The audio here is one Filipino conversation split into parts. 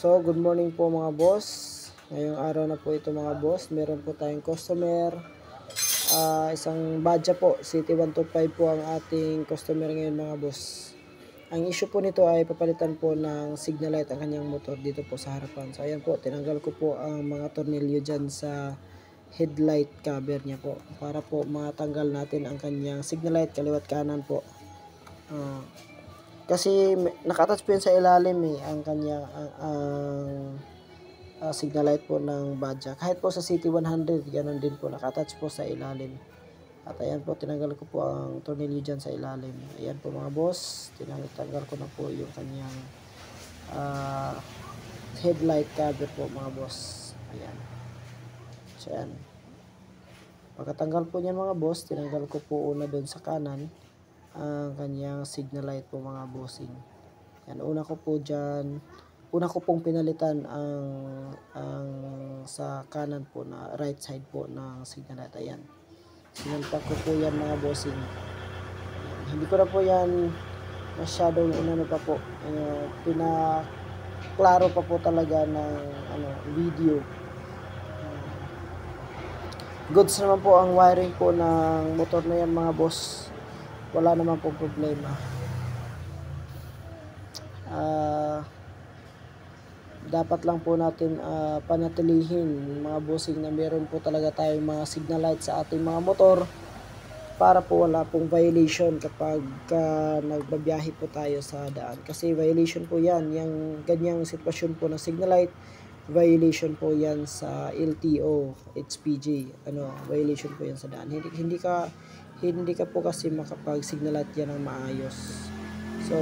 So, good morning po mga boss. Ngayong araw na po ito mga boss. Meron po tayong customer. Isang badya po. CT125 po ang ating customer ngayon mga boss. Ang issue po nito ay papalitan po ng signal light ang kanyang motor dito po sa harapan. So, ayan po. Tinanggal ko po ang mga tornilyo dyan sa headlight cover niya po. Para po matanggal natin ang kanyang signal light kaliwat kanan po. Kasi nakatouch po yun sa ilalim ang kanyang signal light po ng badya. Kahit po sa CT100, ganun din po, nakatouch po sa ilalim. At ayan po, tinanggal ko po ang tornilyo dyan sa ilalim. Ayan po mga boss, tinanggal ko na po yung kanyang headlight cover po mga boss. Ayan. So ayan. Pagkatanggal po niyan mga boss, tinanggal ko po una doon sa kanan ang kanyang signal light po mga bossing. Yan, una ko pong pinalitan ang sa kanan po na right side po ng signal light. Ayan. Sinalpak ko po yan mga bossing. Ayan. Hindi ko na po yan masyadong inano pa po. Pinaklaro pa po talaga ng video. Goods naman po ang wiring po ng motor na yan mga boss. Wala naman po problema. Dapat lang po natin panatilihin mga bossing na meron po talaga tayong mga signal light sa ating mga motor para po wala pong violation kapag nagbabiyahe po tayo sa daan. Kasi violation po yan, yung ganyang sitwasyon po ng signal light, violation po yan sa LTO, HPG, violation po yan sa daan. Hindi ka po kasi makapag-signal light yan ng maayos. So,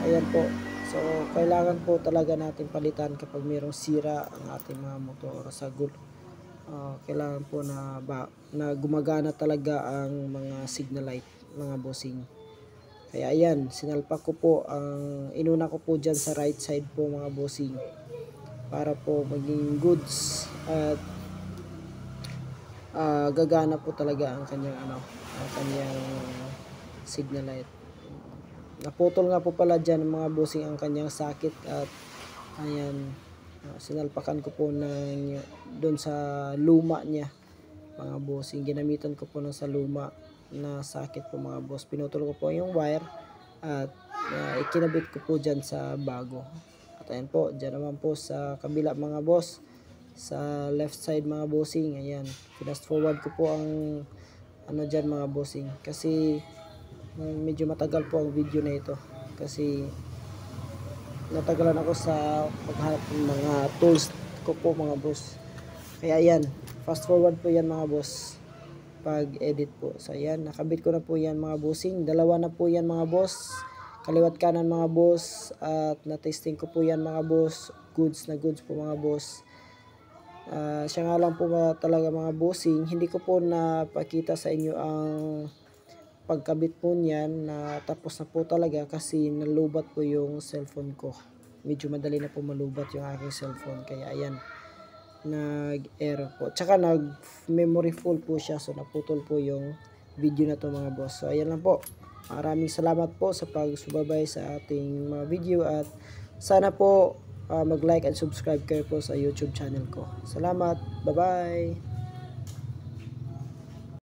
ayan po. So, kailangan po talaga natin palitan kapag mayroong sira ang ating mga motor sa gulo. Kailangan po na gumagana talaga ang mga signal light, mga bossing. Kaya ayan, sinalpak ko po inuna ko po dyan sa right side po mga bossing para po maging goods at gagana po talaga ang kanyang signal light. Naputol nga po pala dyan mga bossing ang kanyang sakit at ayan, sinalpakan ko po doon sa luma niya mga bossing. Ginamitan ko po sa luma na sakit po mga boss. Pinutol ko po yung wire at ikinabit ko po dyan sa bago. At ayan po, dyan naman po sa kabila mga boss, sa left side mga bossing, ayan, fast forward ko po ang dyan mga bossing kasi medyo matagal po ang video na ito kasi natagalan ako sa paghanap ng mga tools ko po mga boss. Kaya ayan, fast forward po yan mga boss pag edit po. So ayan, nakabit ko na po yan mga bossing, dalawa na po yan mga boss, kaliwat kanan mga boss, at na-testing ko po yan mga boss, goods na goods po mga boss. Siya nga lang po talaga mga bossing, hindi ko po napakita sa inyo ang pagkabit po niyan na tapos na po talaga kasi nalubat po yung cellphone ko. Medyo madali na po malubat yung aking cellphone, kaya ayan, nag-error po. Tsaka nag-memory full po siya, so naputol po yung video na to mga boss. So ayan lang po. Maraming salamat po sa pagsubaybay sa ating mga video at sana po mag-like and subscribe kayo po sa YouTube channel ko. Salamat. Bye-bye.